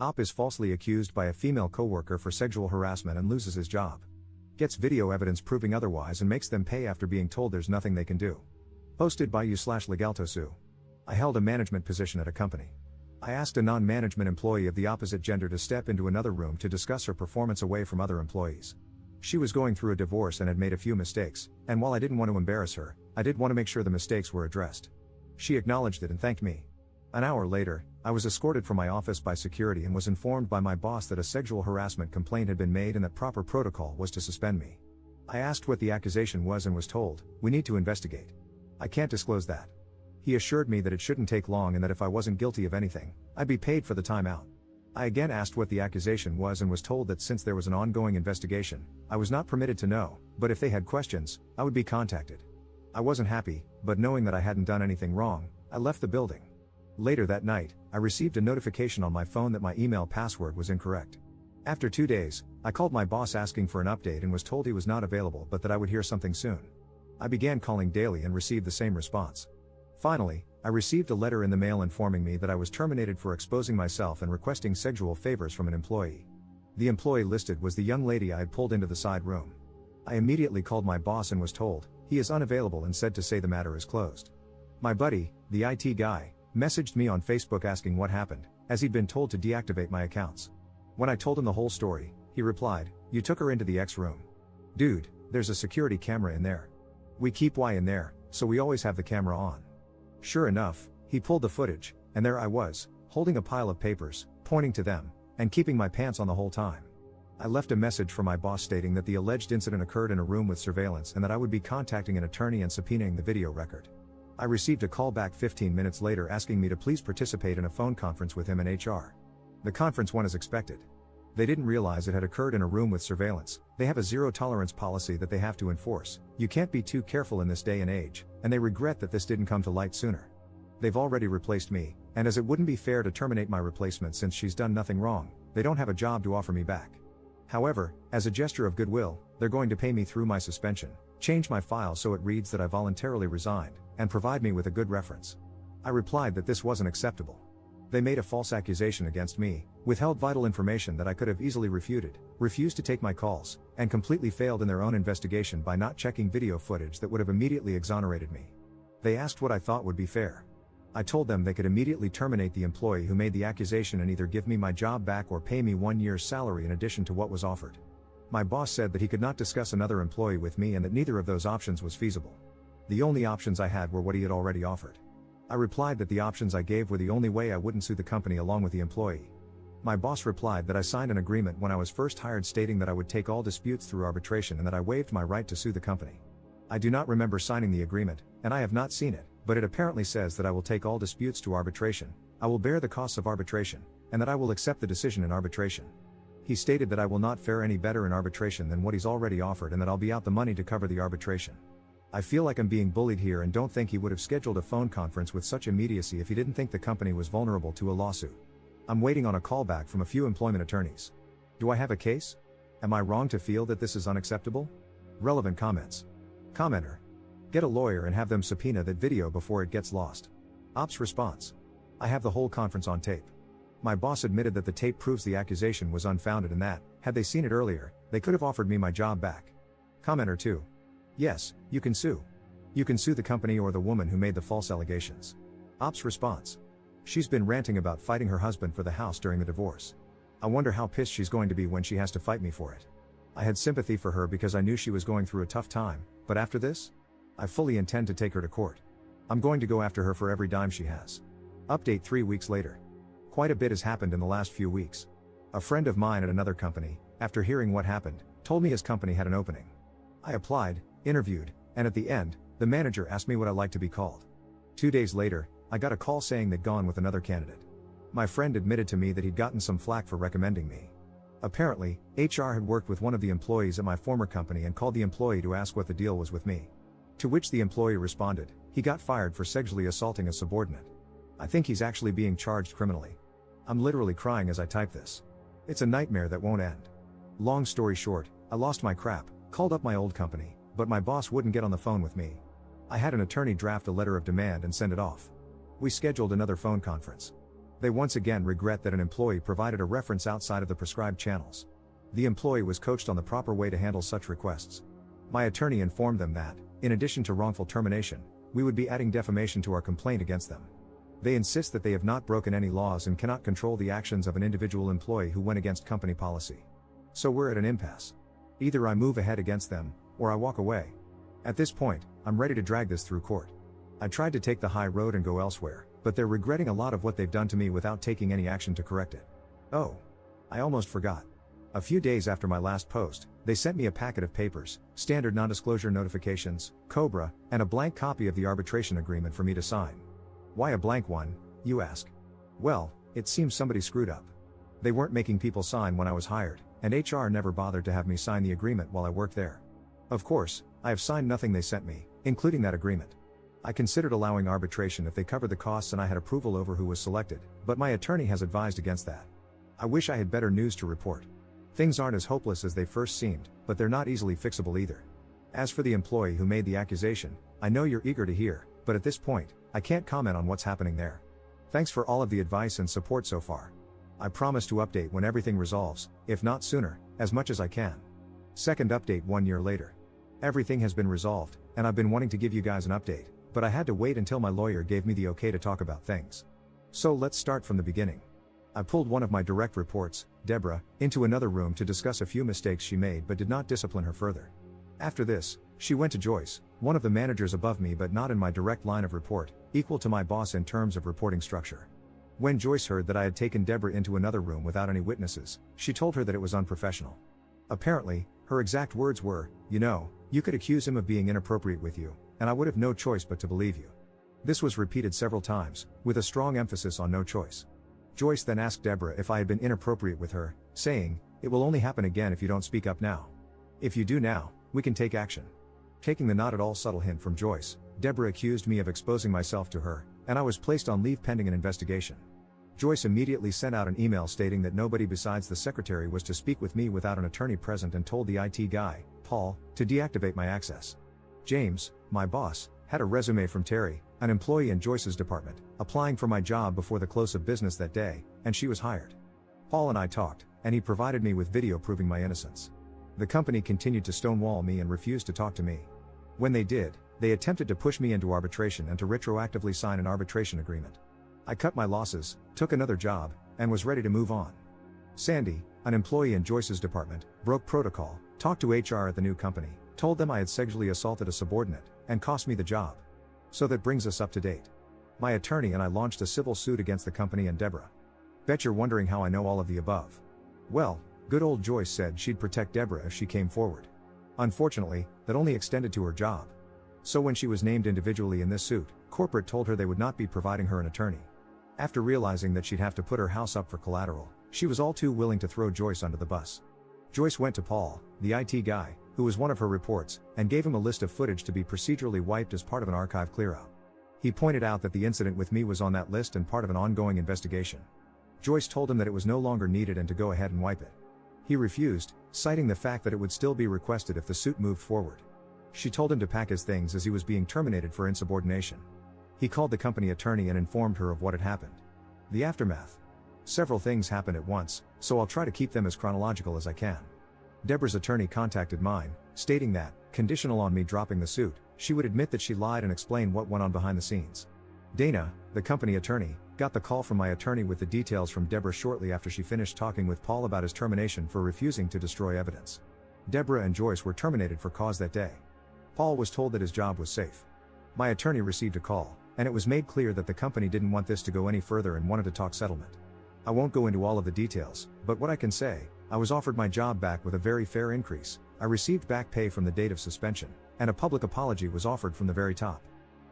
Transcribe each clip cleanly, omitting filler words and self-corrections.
Op is falsely accused by a female coworker for sexual harassment and loses his job. Gets video evidence proving otherwise and makes them pay after being told there's nothing they can do. Posted by you/legaltosu. I held a management position at a company. I asked a non-management employee of the opposite gender to step into another room to discuss her performance away from other employees. She was going through a divorce and had made a few mistakes, and while I didn't want to embarrass her, I did want to make sure the mistakes were addressed. She acknowledged it and thanked me. An hour later, I was escorted from my office by security and was informed by my boss that a sexual harassment complaint had been made and that proper protocol was to suspend me. I asked what the accusation was and was told, "We need to investigate. I can't disclose that." He assured me that it shouldn't take long and that if I wasn't guilty of anything, I'd be paid for the time out. I again asked what the accusation was and was told that since there was an ongoing investigation, I was not permitted to know, but if they had questions, I would be contacted. I wasn't happy, but knowing that I hadn't done anything wrong, I left the building. Later that night, I received a notification on my phone that my email password was incorrect. After 2 days, I called my boss asking for an update and was told he was not available but that I would hear something soon. I began calling daily and received the same response. Finally, I received a letter in the mail informing me that I was terminated for exposing myself and requesting sexual favors from an employee. The employee listed was the young lady I had pulled into the side room. I immediately called my boss and was told, he is unavailable and said to say the matter is closed. My buddy, the IT guy, messaged me on Facebook asking what happened, as he'd been told to deactivate my accounts. When I told him the whole story, he replied, "You took her into the X room. Dude, there's a security camera in there. We keep Y in there, so we always have the camera on." Sure enough, he pulled the footage, and there I was, holding a pile of papers, pointing to them, and keeping my pants on the whole time. I left a message for my boss stating that the alleged incident occurred in a room with surveillance and that I would be contacting an attorney and subpoenaing the video record. I received a call back 15 minutes later asking me to please participate in a phone conference with him and HR. The conference went as expected. They didn't realize it had occurred in a room with surveillance. They have a zero-tolerance policy that they have to enforce. You can't be too careful in this day and age, and they regret that this didn't come to light sooner. They've already replaced me, and as it wouldn't be fair to terminate my replacement since she's done nothing wrong, they don't have a job to offer me back. However, as a gesture of goodwill, they're going to pay me through my suspension, change my file so it reads that I voluntarily resigned, and provide me with a good reference. I replied that this wasn't acceptable. They made a false accusation against me, withheld vital information that I could have easily refuted, refused to take my calls, and completely failed in their own investigation by not checking video footage that would have immediately exonerated me. They asked what I thought would be fair. I told them they could immediately terminate the employee who made the accusation and either give me my job back or pay me 1 year's salary in addition to what was offered. My boss said that he could not discuss another employee with me and that neither of those options was feasible. The only options I had were what he had already offered. I replied that the options I gave were the only way I wouldn't sue the company along with the employee. My boss replied that I signed an agreement when I was first hired stating that I would take all disputes through arbitration and that I waived my right to sue the company. I do not remember signing the agreement, and I have not seen it, but it apparently says that I will take all disputes to arbitration, I will bear the costs of arbitration, and that I will accept the decision in arbitration. He stated that I will not fare any better in arbitration than what he's already offered and that I'll be out the money to cover the arbitration. I feel like I'm being bullied here and don't think he would have scheduled a phone conference with such immediacy if he didn't think the company was vulnerable to a lawsuit. I'm waiting on a call back from a few employment attorneys. Do I have a case? Am I wrong to feel that this is unacceptable? Relevant comments. Commenter. Get a lawyer and have them subpoena that video before it gets lost. Ops response. I have the whole conference on tape. My boss admitted that the tape proves the accusation was unfounded and that, had they seen it earlier, they could have offered me my job back. Commenter 2. Yes, you can sue. You can sue the company or the woman who made the false allegations. Ops response. She's been ranting about fighting her husband for the house during the divorce. I wonder how pissed she's going to be when she has to fight me for it. I had sympathy for her because I knew she was going through a tough time, but after this? I fully intend to take her to court. I'm going to go after her for every dime she has. Update 3 weeks later. Quite a bit has happened in the last few weeks. A friend of mine at another company, after hearing what happened, told me his company had an opening. I applied, interviewed, and at the end, the manager asked me what I like to be called. 2 days later, I got a call saying they'd gone with another candidate. My friend admitted to me that he'd gotten some flack for recommending me. Apparently, HR had worked with one of the employees at my former company and called the employee to ask what the deal was with me. To which the employee responded, he got fired for sexually assaulting a subordinate. I think he's actually being charged criminally. I'm literally crying as I type this. It's a nightmare that won't end. Long story short, I lost my crap, called up my old company, but my boss wouldn't get on the phone with me. I had an attorney draft a letter of demand and send it off. We scheduled another phone conference. They once again regret that an employee provided a reference outside of the prescribed channels. The employee was coached on the proper way to handle such requests. My attorney informed them that, in addition to wrongful termination, we would be adding defamation to our complaint against them. They insist that they have not broken any laws and cannot control the actions of an individual employee who went against company policy. So we're at an impasse. Either I move ahead against them, or I walk away. At this point, I'm ready to drag this through court. I tried to take the high road and go elsewhere, but they're regretting a lot of what they've done to me without taking any action to correct it. Oh, I almost forgot. A few days after my last post, they sent me a packet of papers, standard non-disclosure notifications, COBRA, and a blank copy of the arbitration agreement for me to sign. Why a blank one, you ask? Well, it seems somebody screwed up. They weren't making people sign when I was hired, and HR never bothered to have me sign the agreement while I worked there. Of course, I have signed nothing they sent me, including that agreement. I considered allowing arbitration if they covered the costs and I had approval over who was selected, but my attorney has advised against that. I wish I had better news to report. Things aren't as hopeless as they first seemed, but they're not easily fixable either. As for the employee who made the accusation, I know you're eager to hear, but at this point, I can't comment on what's happening there. Thanks for all of the advice and support so far. I promise to update when everything resolves, if not sooner, as much as I can. Second update 1 year later. Everything has been resolved, and I've been wanting to give you guys an update, but I had to wait until my lawyer gave me the okay to talk about things. So let's start from the beginning. I pulled one of my direct reports, Deborah, into another room to discuss a few mistakes she made but did not discipline her further. After this, she went to Joyce, one of the managers above me but not in my direct line of report, equal to my boss in terms of reporting structure. When Joyce heard that I had taken Deborah into another room without any witnesses, she told her that it was unprofessional. Apparently, her exact words were, you could accuse him of being inappropriate with you, and I would have no choice but to believe you. This was repeated several times, with a strong emphasis on no choice. Joyce then asked Deborah if I had been inappropriate with her, saying, "It will only happen again if you don't speak up now. If you do now, we can take action." Taking the not at all subtle hint from Joyce, Deborah accused me of exposing myself to her, and I was placed on leave pending an investigation. Joyce immediately sent out an email stating that nobody besides the secretary was to speak with me without an attorney present and told the IT guy, Paul, to deactivate my access. James, my boss, had a resume from Terry, an employee in Joyce's department, applying for my job before the close of business that day, and she was hired. Paul and I talked, and he provided me with video proving my innocence. The company continued to stonewall me and refused to talk to me. When they did, they attempted to push me into arbitration and to retroactively sign an arbitration agreement. I cut my losses, took another job, and was ready to move on. Sandy, an employee in Joyce's department, broke protocol, talked to HR at the new company, told them I had sexually assaulted a subordinate, and cost me the job. So that brings us up to date. My attorney and I launched a civil suit against the company and Deborah. Bet you're wondering how I know all of the above. Well, good old Joyce said she'd protect Deborah if she came forward. Unfortunately, that only extended to her job. So when she was named individually in this suit, corporate told her they would not be providing her an attorney. After realizing that she'd have to put her house up for collateral, she was all too willing to throw Joyce under the bus. Joyce went to Paul, the IT guy, who was one of her reports, and gave him a list of footage to be procedurally wiped as part of an archive clearout. He pointed out that the incident with me was on that list and part of an ongoing investigation. Joyce told him that it was no longer needed and to go ahead and wipe it. He refused, citing the fact that it would still be requested if the suit moved forward. She told him to pack his things as he was being terminated for insubordination. He called the company attorney and informed her of what had happened. The aftermath. Several things happened at once, so I'll try to keep them as chronological as I can. Deborah's attorney contacted mine, stating that, conditional on me dropping the suit, she would admit that she lied and explain what went on behind the scenes. Dana, the company attorney, got the call from my attorney with the details from Deborah shortly after she finished talking with Paul about his termination for refusing to destroy evidence. Deborah and Joyce were terminated for cause that day. Paul was told that his job was safe. My attorney received a call, and it was made clear that the company didn't want this to go any further and wanted to talk settlement. I won't go into all of the details, but what I can say, I was offered my job back with a very fair increase, I received back pay from the date of suspension, and a public apology was offered from the very top.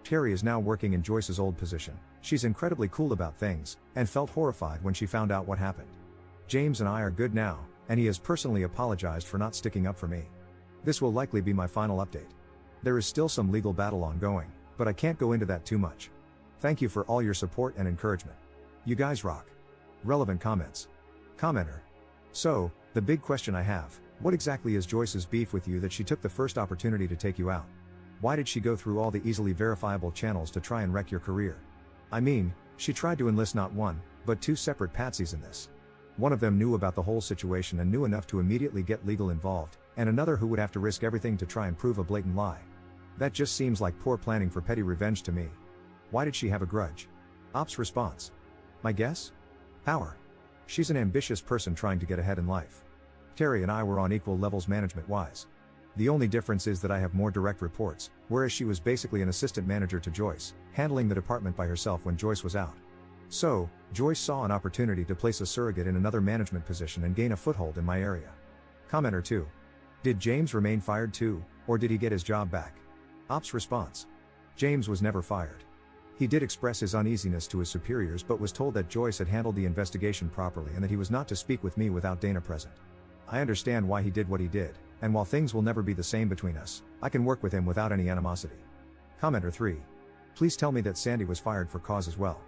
Terry is now working in Joyce's old position. She's incredibly cool about things, and felt horrified when she found out what happened. James and I are good now, and he has personally apologized for not sticking up for me. This will likely be my final update. There is still some legal battle ongoing, but I can't go into that too much. Thank you for all your support and encouragement. You guys rock. Relevant comments. Commenter. So, the big question I have, what exactly is Joyce's beef with you that she took the first opportunity to take you out? Why did she go through all the easily verifiable channels to try and wreck your career? I mean, She tried to enlist not one, but two separate patsies in this. One of them knew about the whole situation and knew enough to immediately get legal involved, and another who would have to risk everything to try and prove a blatant lie. That just seems like poor planning for petty revenge to me. Why did she have a grudge? Ops response. My guess? Power. She's an ambitious person trying to get ahead in life. Terry and I were on equal levels management-wise. The only difference is that I have more direct reports, whereas she was basically an assistant manager to Joyce, handling the department by herself when Joyce was out. So, Joyce saw an opportunity to place a surrogate in another management position and gain a foothold in my area. Commenter 2. Did James remain fired too, or did he get his job back? Ops response. James was never fired. He did express his uneasiness to his superiors but was told that Joyce had handled the investigation properly and that he was not to speak with me without Dana present. I understand why he did what he did, and while things will never be the same between us, I can work with him without any animosity. Commenter 3. Please tell me that Sandy was fired for cause as well.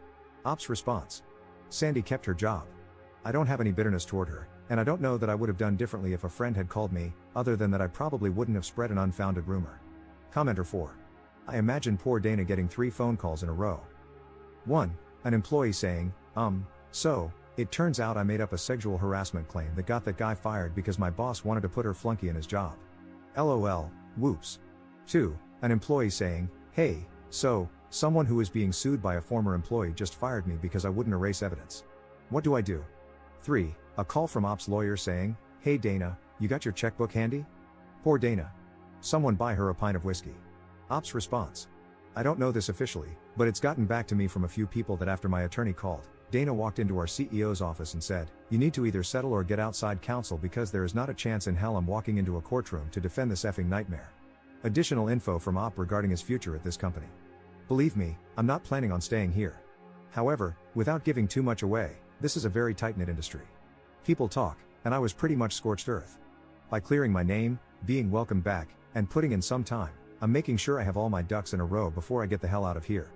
Ops response. Sandy kept her job. I don't have any bitterness toward her, and I don't know that I would have done differently if a friend had called me, other than that I probably wouldn't have spread an unfounded rumor. Commenter 4. I imagine poor Dana getting 3 phone calls in a row. 1. An employee saying, so, it turns out I made up a sexual harassment claim that got that guy fired because my boss wanted to put her flunky in his job. LOL, whoops. 2. An employee saying, hey, so, someone who is being sued by a former employee just fired me because I wouldn't erase evidence. What do I do? 3. A call from ops lawyer saying, hey Dana, you got your checkbook handy? Poor Dana. Someone buy her a pint of whiskey. Ops response. I don't know this officially, but it's gotten back to me from a few people that after my attorney called, Dana walked into our CEO's office and said, you need to either settle or get outside counsel because there is not a chance in hell I'm walking into a courtroom to defend this effing nightmare. Additional info from Op regarding his future at this company. Believe me, I'm not planning on staying here. However, without giving too much away, this is a very tight-knit industry. People talk, and I was pretty much scorched earth. By clearing my name, being welcomed back, and putting in some time, I'm making sure I have all my ducks in a row before I get the hell out of here.